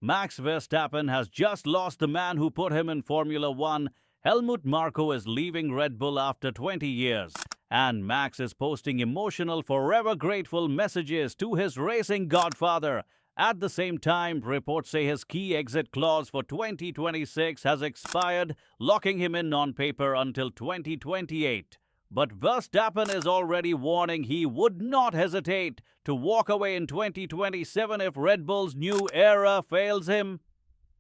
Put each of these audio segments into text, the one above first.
Max Verstappen has just lost the man who put him in Formula One. Helmut Marko is leaving Red Bull after 20 years. And Max is posting emotional, forever grateful messages to his racing godfather. At the same time, reports say his key exit clause for 2026 has expired, locking him in on paper until 2028. But Verstappen is already warning he would not hesitate to walk away in 2027 if Red Bull's new era fails him.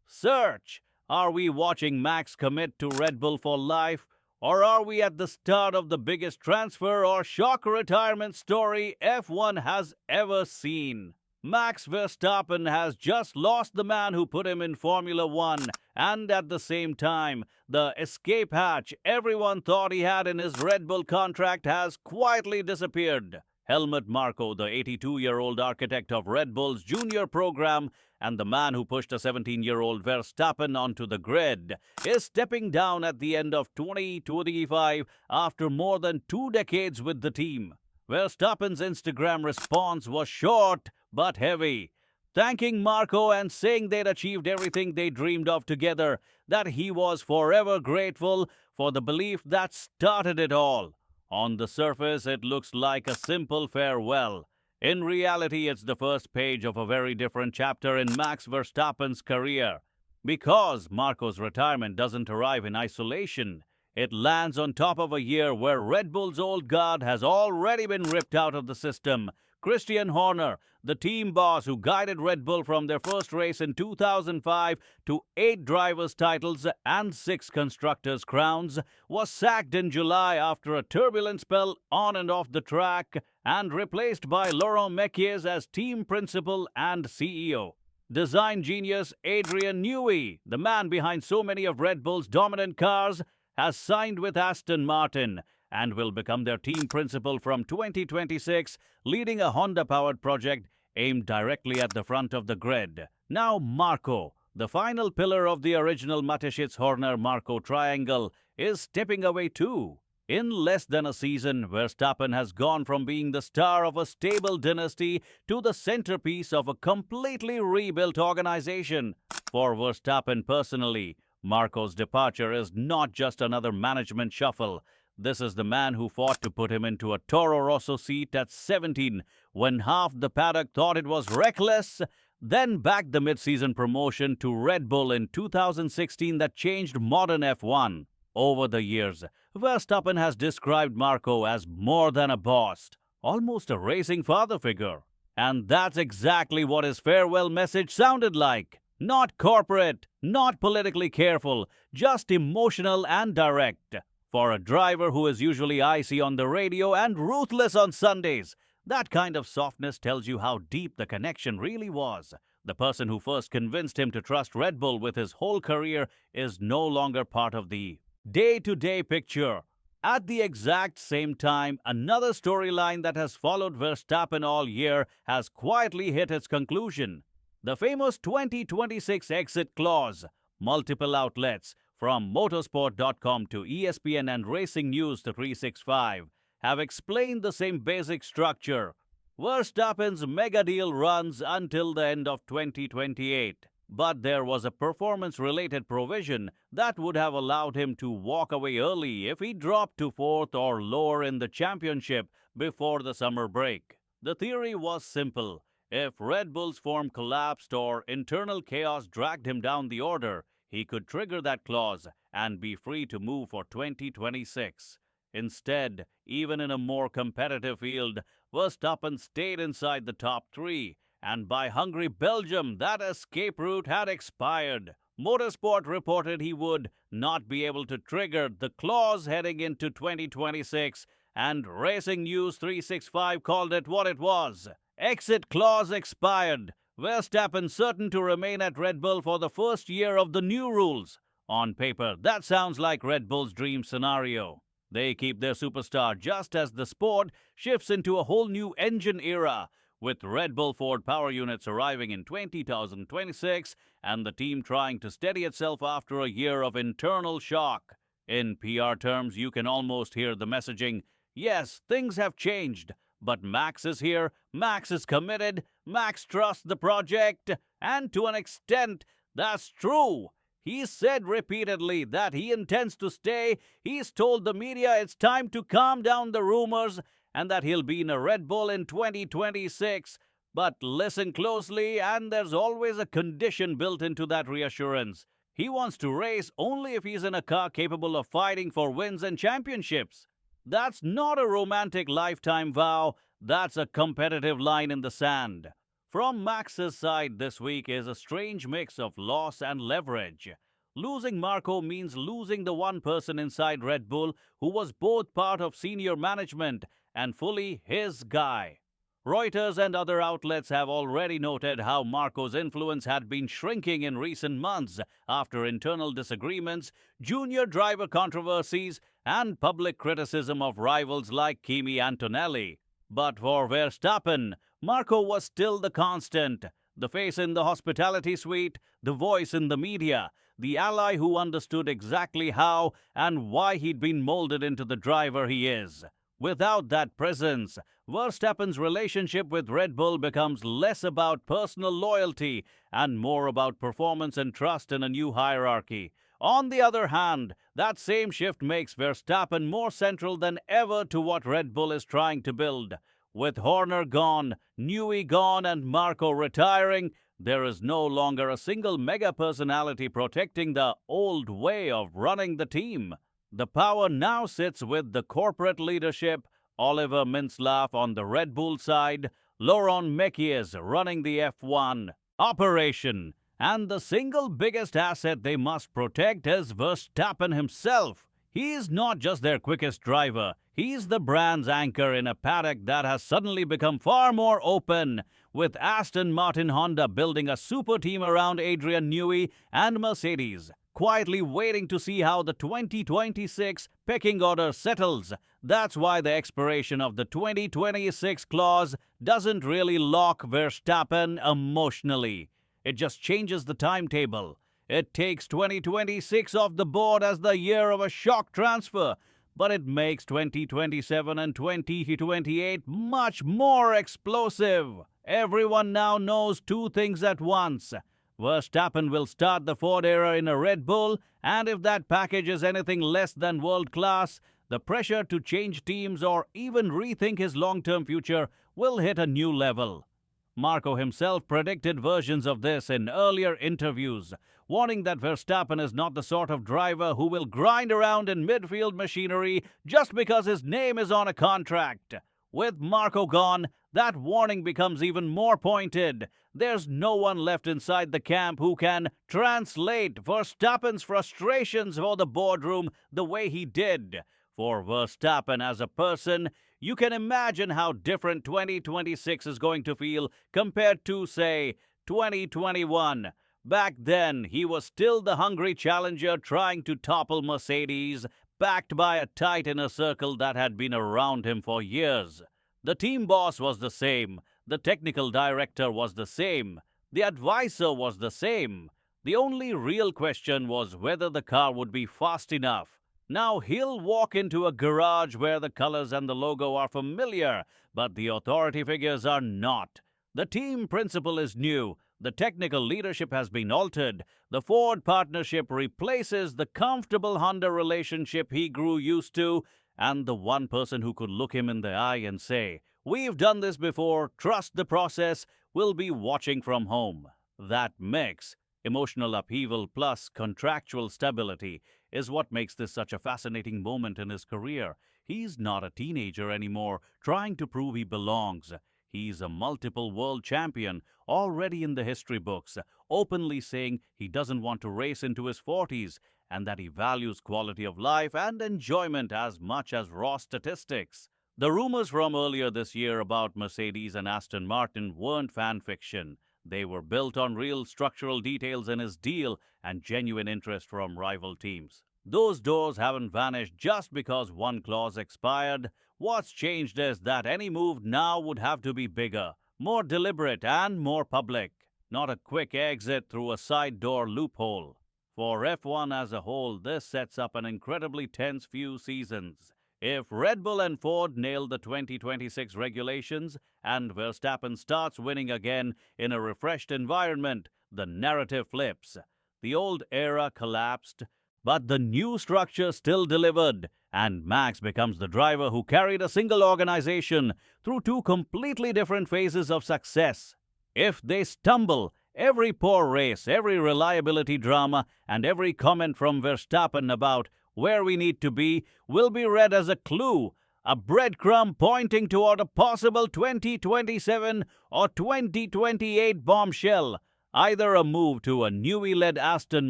Search: are we watching Max commit to Red Bull for life? Or are we at the start of the biggest transfer or shock retirement story F1 has ever seen? Max Verstappen has just lost the man who put him in Formula One, and at the same time, the escape hatch everyone thought he had in his Red Bull contract has quietly disappeared. Helmut Marko, the 82-year-old architect of Red Bull's junior program and the man who pushed a 17-year-old Verstappen onto the grid, is stepping down at the end of 2025 after more than 2 decades with the team. Verstappen's Instagram response was short but heavy, thanking Marko and saying they'd achieved everything they dreamed of together, that he was forever grateful for the belief that started it all. On the surface, it looks like a simple farewell. In reality, it's the first page of a very different chapter in Max Verstappen's career. Because Marko's retirement doesn't arrive in isolation, it lands on top of a year where Red Bull's old guard has already been ripped out of the system. Christian Horner, the team boss who guided Red Bull from their first race in 2005 to 8 drivers' titles and 6 constructors' crowns, was sacked in July after a turbulent spell on and off the track and replaced by Laurent Mekies as team principal and CEO. Design genius Adrian Newey, the man behind so many of Red Bull's dominant cars, has signed with Aston Martin and will become their team principal from 2026, leading a Honda-powered project aimed directly at the front of the grid. Now Marko, the final pillar of the original Mateschitz-Horner-Marko triangle, is stepping away too. In less than a season, Verstappen has gone from being the star of a stable dynasty to the centerpiece of a completely rebuilt organization. For Verstappen personally, Marko's departure is not just another management shuffle. This is the man who fought to put him into a Toro Rosso seat at 17 when half the paddock thought it was reckless, then backed the mid-season promotion to Red Bull in 2016 that changed modern F1. Over the years, Verstappen has described Marko as more than a boss, almost a racing father figure. And that's exactly what his farewell message sounded like. Not corporate, not politically careful, just emotional and direct. For a driver who is usually icy on the radio and ruthless on Sundays, that kind of softness tells you how deep the connection really was. The person who first convinced him to trust Red Bull with his whole career is no longer part of the day-to-day picture. At the exact same time, another storyline that has followed Verstappen all year has quietly hit its conclusion. The famous 2026 exit clause. Multiple outlets, from motorsport.com to ESPN and Racing News to 365, have explained the same basic structure. Verstappen's mega deal runs until the end of 2028. But there was a performance-related provision that would have allowed him to walk away early if he dropped to 4th or lower in the championship before the summer break. The theory was simple. If Red Bull's form collapsed or internal chaos dragged him down the order, he could trigger that clause and be free to move for 2026. Instead, even in a more competitive field, Verstappen stayed inside the top 3, and by Hungary, Belgium, that escape route had expired. Motorsport reported he would not be able to trigger the clause heading into 2026, and Racing News 365 called it what it was. Exit clause expired. Verstappen certain to remain at Red Bull for the first year of the new rules. On paper, that sounds like Red Bull's dream scenario. They keep their superstar just as the sport shifts into a whole new engine era, with Red Bull Ford power units arriving in 2026 and the team trying to steady itself after a year of internal shock. In PR terms, you can almost hear the messaging, yes, things have changed, but Max is here, Max is committed, Max trusts the project, And to an extent, that's true. He said repeatedly that he intends to stay. He's told the media it's time to calm down the rumors and that he'll be in a Red Bull in 2026. But listen closely, and there's always a condition built into that reassurance. He wants to race only if he's in a car capable of fighting for wins and championships. That's not a romantic lifetime vow, that's a competitive line in the sand. From Max's side this week is a strange mix of loss and leverage. Losing Marko means losing the one person inside Red Bull who was both part of senior management and fully his guy. Reuters and other outlets have already noted how Marko's influence had been shrinking in recent months after internal disagreements, junior driver controversies, and public criticism of rivals like Kimi Antonelli. But for Verstappen, Marko was still the constant, the face in the hospitality suite, the voice in the media, the ally who understood exactly how and why he'd been molded into the driver he is. Without that presence, Verstappen's relationship with Red Bull becomes less about personal loyalty and more about performance and trust in a new hierarchy. On the other hand, that same shift makes Verstappen more central than ever to what Red Bull is trying to build. With Horner gone, Newey gone, and Marko retiring, there is no longer a single mega personality protecting the old way of running the team. The power now sits with the corporate leadership, Oliver Mintzlaff on the Red Bull side, Laurent Mekies running the F1 operation, and the single biggest asset they must protect is Verstappen himself. He's not just their quickest driver, he's the brand's anchor in a paddock that has suddenly become far more open, with Aston Martin Honda building a super team around Adrian Newey and Mercedes, quietly waiting to see how the 2026 pecking order settles. That's why the expiration of the 2026 clause doesn't really lock Verstappen emotionally. It just changes the timetable. It takes 2026 off the board as the year of a shock transfer, but it makes 2027 and 2028 much more explosive. Everyone now knows two things at once. Verstappen will start the Ford era in a Red Bull, and if that package is anything less than world-class, the pressure to change teams or even rethink his long-term future will hit a new level. Marko himself predicted versions of this in earlier interviews, warning that Verstappen is not the sort of driver who will grind around in midfield machinery just because his name is on a contract. With Marko gone, that warning becomes even more pointed. There's no one left inside the camp who can translate Verstappen's frustrations for the boardroom the way he did. For Verstappen as a person, you can imagine how different 2026 is going to feel compared to, say, 2021. Back then, he was still the hungry challenger trying to topple Mercedes, backed by a tight inner circle that had been around him for years. The team boss was the same, the technical director was the same, the advisor was the same. The only real question was whether the car would be fast enough. Now he'll walk into a garage where the colors and the logo are familiar, but the authority figures are not. The team principle is new. The technical leadership has been altered. The Ford partnership replaces the comfortable Honda relationship he grew used to, and the one person who could look him in the eye and say, "We've done this before, trust the process," will be watching from home. That mix, emotional upheaval plus contractual stability, is what makes this such a fascinating moment in his career. He's not a teenager anymore, trying to prove he belongs. He's a multiple world champion, already in the history books, openly saying he doesn't want to race into his 40s and that he values quality of life and enjoyment as much as raw statistics. The rumors from earlier this year about Mercedes and Aston Martin weren't fan fiction. They were built on real structural details in his deal and genuine interest from rival teams. Those doors haven't vanished just because one clause expired. What's changed is that any move now would have to be bigger, more deliberate and more public, not a quick exit through a side door loophole. For F1 as a whole, this sets up an incredibly tense few seasons. If Red Bull and Ford nail the 2026 regulations and Verstappen starts winning again in a refreshed environment, the narrative flips. The old era collapsed, but the new structure still delivered, and Max becomes the driver who carried a single organization through two completely different phases of success. If they stumble, every poor race, every reliability drama, and every comment from Verstappen about where we need to be will be read as a clue, a breadcrumb pointing toward a possible 2027 or 2028 bombshell, either a move to a Newey-led Aston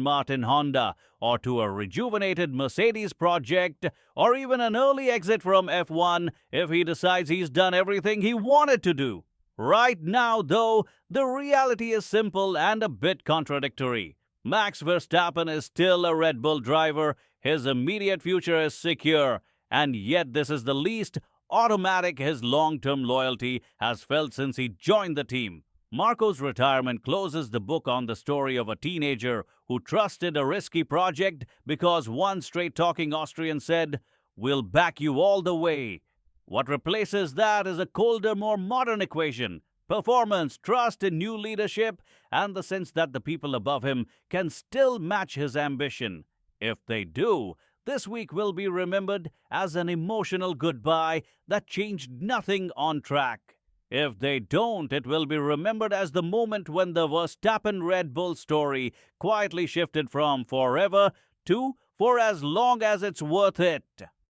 Martin Honda or to a rejuvenated Mercedes project, or even an early exit from F1 if he decides he's done everything he wanted to do. Right now, though, the reality is simple and a bit contradictory. Max Verstappen is still a Red Bull driver, his immediate future is secure, and yet this is the least automatic his long-term loyalty has felt since he joined the team. Marko's retirement closes the book on the story of a teenager who trusted a risky project because one straight-talking Austrian said, "We'll back you all the way." What replaces that is a colder, more modern equation: performance, trust in new leadership, and the sense that the people above him can still match his ambition. If they do, this week will be remembered as an emotional goodbye that changed nothing on track. If they don't, it will be remembered as the moment when the Verstappen Red Bull story quietly shifted from forever to for as long as it's worth it.